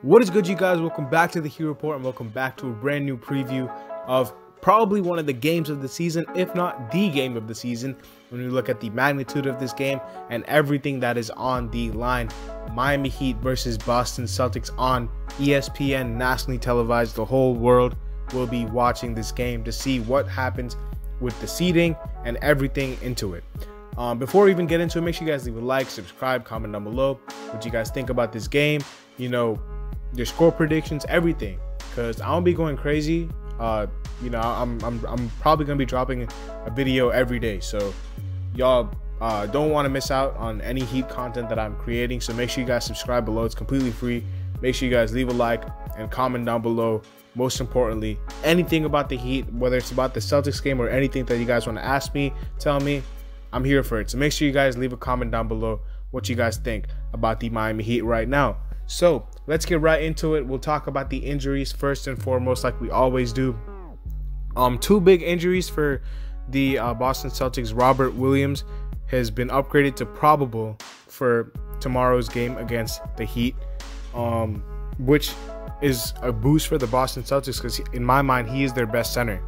What is good, you guys? Welcome back to the Heat Report and welcome back to a brand new preview of probably one of the games of the season, if not the game of the season, when we look at the magnitude of this game and everything that is on the line. Miami Heat versus Boston Celtics on ESPN, nationally televised. The whole world will be watching this game to see what happens with the seeding and everything into it. Before we even get into it, make sure you guys leave a like, subscribe, comment down below what you guys think about this game, you know, your score predictions, everything, because I won't be going crazy. You know, I'm probably gonna be dropping a video every day, so y'all don't want to miss out on any Heat content that I'm creating. So make sure you guys subscribe below. It's completely free. Make sure you guys leave a like and comment down below. Most importantly, anything about the Heat, whether it's about the Celtics game or anything that you guys want to ask me, tell me, I'm here for it. So make sure you guys leave a comment down below what you guys think about the Miami Heat right now. So let's get right into it. We'll talk about the injuries first and foremost, like we always do. Two big injuries for the Boston Celtics. Robert Williams has been upgraded to probable for tomorrow's game against the Heat, which is a boost for the Boston Celtics because in my mind he is their best center.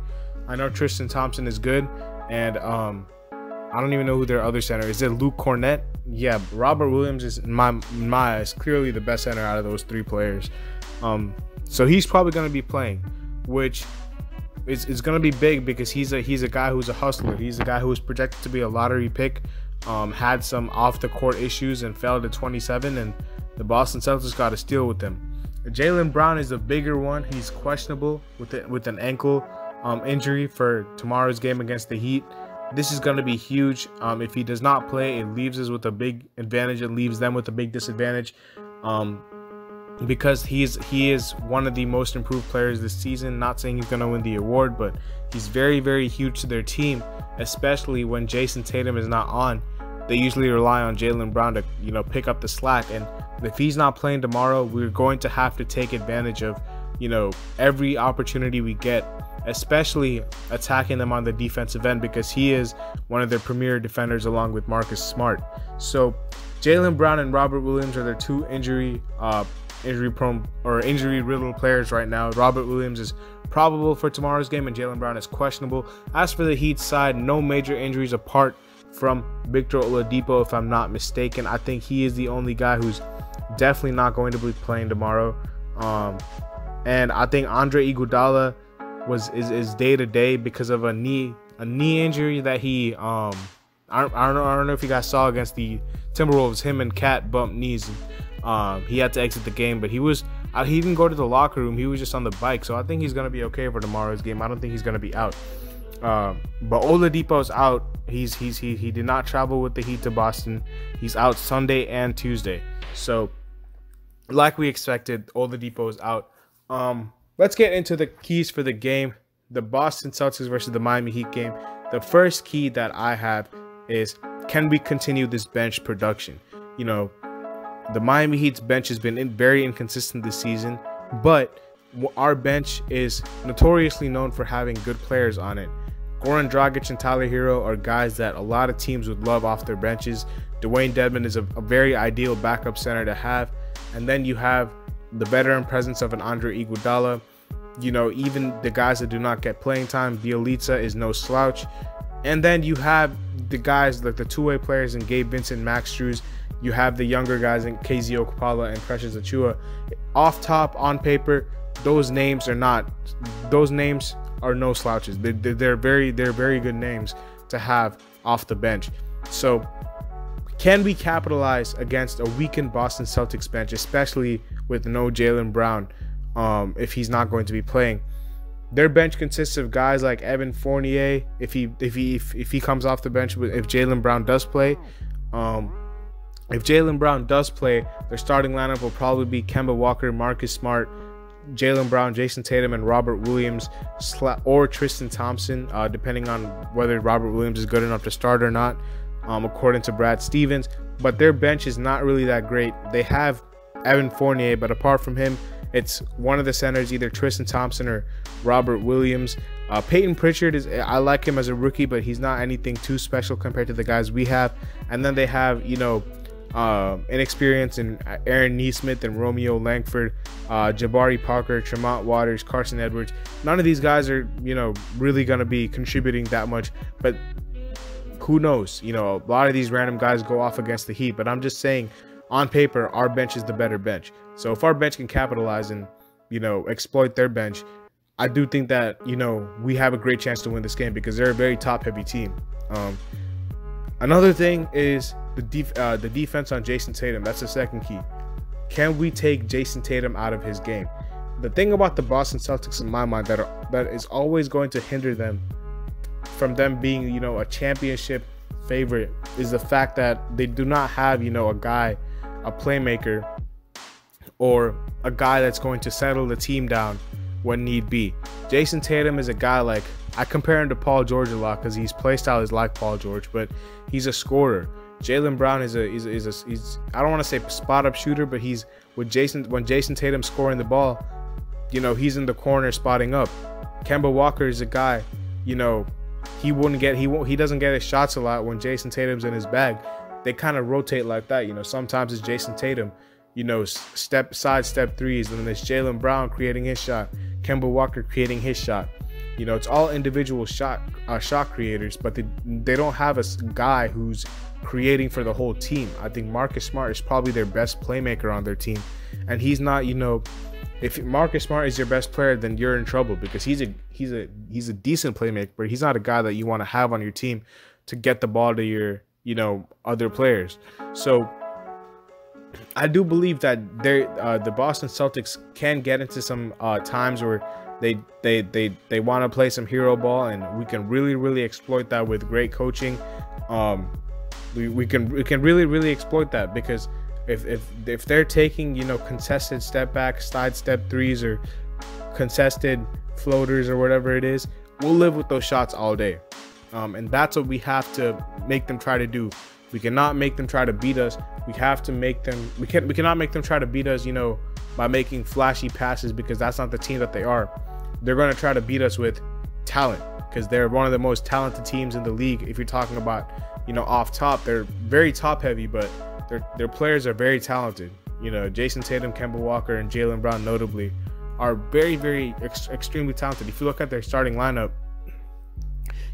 I know Tristan Thompson is good, and I don't even know who their other center is. Is it Luke Cornett? Yeah, Robert Williams is in my eyes clearly the best center out of those three players. So he's probably going to be playing, which is going to be big because he's a guy who's a hustler. He's a guy who was projected to be a lottery pick, had some off the court issues and fell to 27, and the Boston Celtics got a steal with him. Jaylen Brown is a bigger one. He's questionable with an ankle injury for tomorrow's game against the Heat. This is going to be huge. If he does not play, it leaves us with a big advantage. It leaves them with a big disadvantage, because he is one of the most improved players this season. Not saying he's going to win the award, but he's very, very huge to their team, especially when Jason Tatum is not on. They usually rely on Jaylen Brown to, you know, pick up the slack. And if he's not playing tomorrow, we're going to have to take advantage of, you know, every opportunity we get, especially attacking them on the defensive end, because he is one of their premier defenders along with Marcus Smart. So Jaylen Brown and Robert Williams are their two injury-prone or injury-riddled players right now. Robert Williams is probable for tomorrow's game and Jaylen Brown is questionable. As for the Heat side, no major injuries apart from Victor Oladipo, if I'm not mistaken. I think he is the only guy who's definitely not going to be playing tomorrow. And I think Andre Iguodala is day to day because of a knee injury that he I don't know if you guys saw against the Timberwolves. Him and Cat bumped knees. He had to exit the game, but he didn't go to the locker room. He was just on the bike, so I think he's gonna be okay for tomorrow's game. I don't think he's gonna be out. But Oladipo's out. He did not travel with the Heat to Boston. He's out Sunday and Tuesday. So, like we expected, Oladipo is out. Let's get into the keys for the game. The Boston Celtics versus the Miami Heat game. The first key that I have is, can we continue this bench production? You know, the Miami Heat's bench has been very inconsistent this season, but our bench is notoriously known for having good players on it. Goran Dragic and Tyler Hero are guys that a lot of teams would love off their benches. Dwayne Dedmon is a very ideal backup center to have. And then you have the veteran presence of an Andre Iguodala. You know, even the guys that do not get playing time, Bielitsa is no slouch. And then you have the guys like the two-way players in Gabe Vincent, Max Strus. You have the younger guys in KZ Okpala and Precious Achiuwa. Off top, on paper, those names are no slouches. They're very good names to have off the bench. So can we capitalize against a weakened Boston Celtics bench, especially with no Jaylen Brown, if he's not going to be playing? Their bench consists of guys like Evan Fournier, if he comes off the bench, if Jaylen Brown does play. If Jaylen Brown does play, their starting lineup will probably be Kemba Walker, Marcus Smart, Jaylen Brown, Jason Tatum, and Robert Williams, or Tristan Thompson, depending on whether Robert Williams is good enough to start or not, according to Brad Stevens. But their bench is not really that great. They have Evan Fournier, but apart from him, it's one of the centers, either Tristan Thompson or Robert Williams. Peyton Pritchard, I like him as a rookie, but he's not anything too special compared to the guys we have. And then they have, you know, inexperience in Aaron Neesmith and Romeo Langford, Jabari Parker, Tremont Waters, Carson Edwards. None of these guys are, really going to be contributing that much, but who knows? A lot of these random guys go off against the Heat, but I'm just saying, on paper, our bench is the better bench. So if our bench can capitalize and, exploit their bench, I do think that, we have a great chance to win this game because they're a very top-heavy team. Another thing is the defense on Jason Tatum. That's the second key. Can we take Jason Tatum out of his game? The thing about the Boston Celtics, in my mind, that is always going to hinder them from them being, a championship favorite is the fact that they do not have, a guy, a playmaker, or a guy that's going to settle the team down when need be. Jason Tatum is a guy like, I compare him to Paul George a lot because his play style is like Paul George, but he's a scorer. Jaylen Brown is I don't want to say spot up shooter, but when Jason Tatum's scoring the ball, he's in the corner spotting up. Kemba Walker is a guy, he doesn't get his shots a lot when Jason Tatum's in his bag. They kind of rotate like that, sometimes it's Jason Tatum, sidestep threes, and then there's Jaylen Brown creating his shot, Kemba Walker creating his shot. It's all individual shot creators, but they don't have a guy who's creating for the whole team. I think Marcus Smart is probably their best playmaker on their team, and he's not. If Marcus Smart is your best player, then you're in trouble because he's a decent playmaker, but he's not a guy that you want to have on your team to get the ball to your other players. So I do believe that the Boston Celtics can get into some times where they want to play some hero ball, and we can really exploit that with great coaching. We can really exploit that because if they're taking contested step back, side step threes, or contested floaters or whatever it is, we'll live with those shots all day, and that's what we have to make them try to do. We cannot make them try to beat us. We have to make them. We cannot make them try to beat us, by making flashy passes, because that's not the team that they are. They're going to try to beat us with talent because they're one of the most talented teams in the league. If you're talking about, off top, they're very top heavy, but their players are very talented. Jason Tatum, Kemba Walker, and Jaylen Brown notably are very extremely talented. If you look at their starting lineup,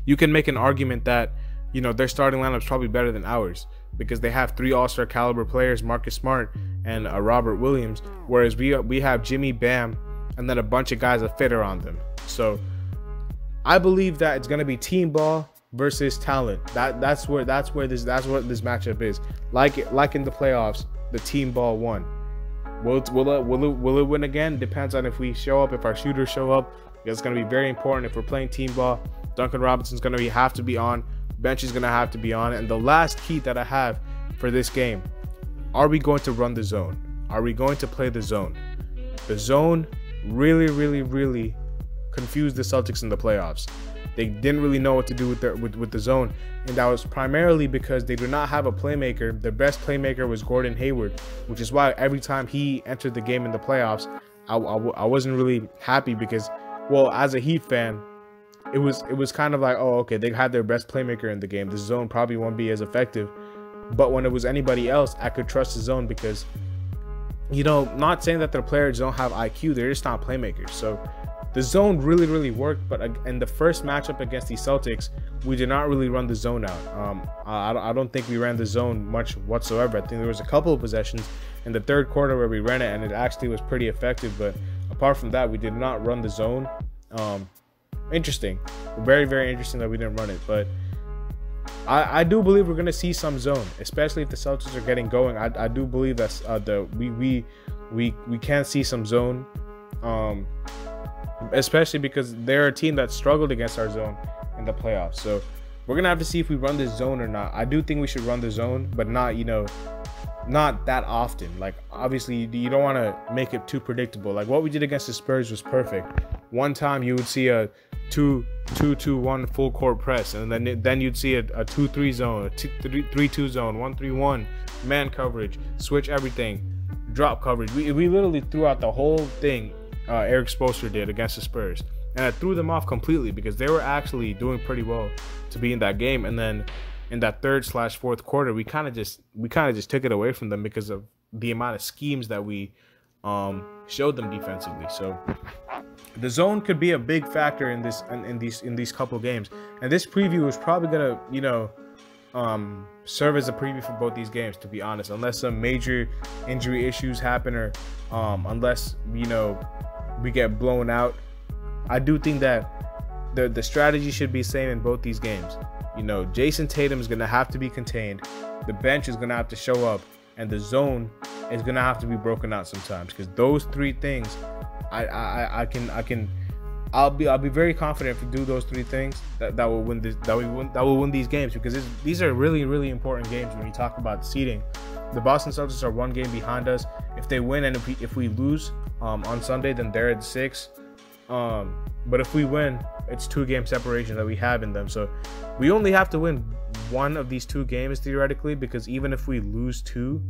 you can make an argument that their starting lineup is probably better than ours because they have 3 all-star caliber players, Marcus Smart and Robert Williams, whereas we have Jimmy, Bam, and then a bunch of guys that fit around them. So I believe that it's going to be team ball versus talent. That's what this matchup is. Like in the playoffs, the team ball won. Will it win again? Depends on if we show up, if our shooters show up. It's going to be very important if we're playing team ball. Duncan Robinson's going to have to be on. Bench is going to have to be on. And the last key that I have for this game, are we going to run the zone? Are we going to play the zone? The zone really confused the Celtics in the playoffs. They didn't really know what to do with the zone, and that was primarily because they do not have a playmaker. Their best playmaker was Gordon Hayward, which is why every time he entered the game in the playoffs, I wasn't really happy because, well, as a Heat fan, it was kind of like, oh, okay, they had their best playmaker in the game. The zone probably won't be as effective. But when it was anybody else, I could trust the zone because, not saying that their players don't have IQ, they're just not playmakers. So the zone really worked, but in the first matchup against the Celtics, we did not really run the zone out. I don't think we ran the zone much whatsoever. I think there was a couple of possessions in the third quarter where we ran it, and it actually was pretty effective. But apart from that, we did not run the zone. Interesting, very interesting that we didn't run it. But I do believe we're going to see some zone, especially if the Celtics are getting going. I do believe that we can see some zone, especially because they're a team that struggled against our zone in the playoffs. So we're going to have to see if we run this zone or not. I do think we should run the zone, but not that often. Like, obviously, you don't want to make it too predictable. Like, what we did against the Spurs was perfect. One time you would see a 2-2-1 full court press, and then you'd see a 2-3 zone, a 3-2 zone, 1-3-1 man coverage, switch everything, drop coverage. We literally threw out the whole thing. Eric Spoelstra did against the Spurs, and I threw them off completely because they were actually doing pretty well to be in that game. And then in that third/fourth quarter, we kind of just took it away from them because of the amount of schemes that we showed them defensively. So the zone could be a big factor in these couple games, and this preview is probably gonna serve as a preview for both these games, to be honest, unless some major injury issues happen, or unless we get blown out. I do think that the strategy should be same in both these games. Jason Tatum is gonna have to be contained, the bench is gonna have to show up, and the zone is gonna have to be broken out sometimes, because those three things, I'll be very confident if we do those three things that will win these games, because these are really, really important games when you talk about seeding. The Boston Celtics are 1 game behind us. If they win and if we lose on Sunday, then they're at 6. But if we win, it's 2-game separation that we have in them. So we only have to win one of these 2 games theoretically, because even if we lose 2,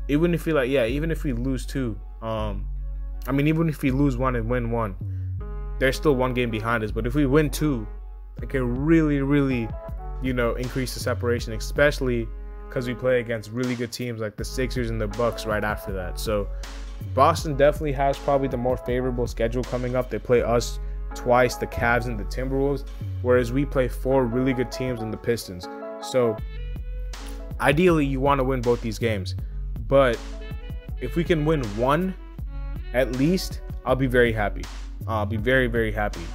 even if we lose 2, even if we lose 1 and win 1, they're still 1 game behind us. But if we win 2, it can really, really, increase the separation, especially because we play against really good teams like the Sixers and the Bucks right after that. So Boston definitely has probably the more favorable schedule coming up. They play us twice, the Cavs and the Timberwolves, whereas we play 4 really good teams in the Pistons. So ideally, you want to win both these games. But if we can win 1 at least, I'll be very happy. I'll be very, very happy,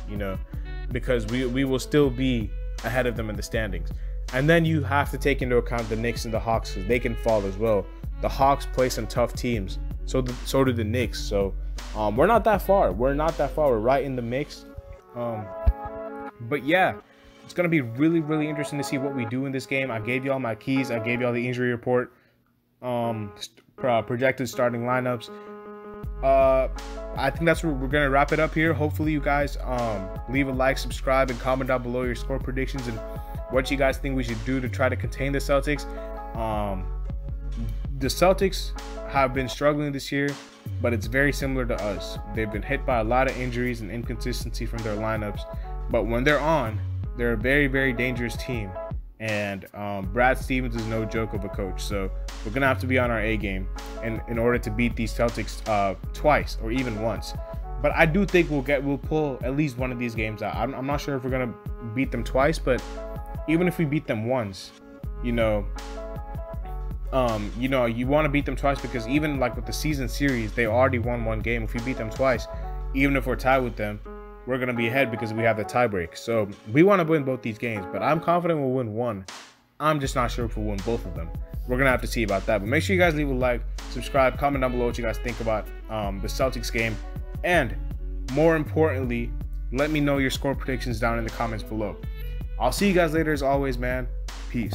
because we will still be ahead of them in the standings. And then you have to take into account the Knicks and the Hawks, because they can fall as well. The Hawks play some tough teams. So do the Knicks. So we're not that far. We're right in the mix. But yeah, it's going to be really, really interesting to see what we do in this game. I gave y'all my keys. I gave y'all the injury report, projected starting lineups. I think that's where we're going to wrap it up here. Hopefully you guys leave a like, subscribe, and comment down below your score predictions and what you guys think we should do to try to contain the Celtics. The Celtics have been struggling this year, but it's very similar to us. They've been hit by a lot of injuries and inconsistency from their lineups, but when they're on, they're a very, very dangerous team. And Brad Stevens is no joke of a coach, so we're gonna have to be on our A game in order to beat these Celtics twice or even once. But I do think we'll pull at least one of these games out. I'm not sure if we're gonna beat them twice, but even if we beat them once, you want to beat them twice, because even like with the season series, they already won 1 game. If we beat them twice, even if we're tied with them, we're going to be ahead because we have the tie break. So we want to win both these games, but I'm confident we'll win 1. I'm just not sure if we'll win both of them. We're going to have to see about that. But make sure you guys leave a like, subscribe, comment down below what you guys think about the Celtics game. And more importantly, let me know your score predictions down in the comments below. I'll see you guys later as always, man. Peace.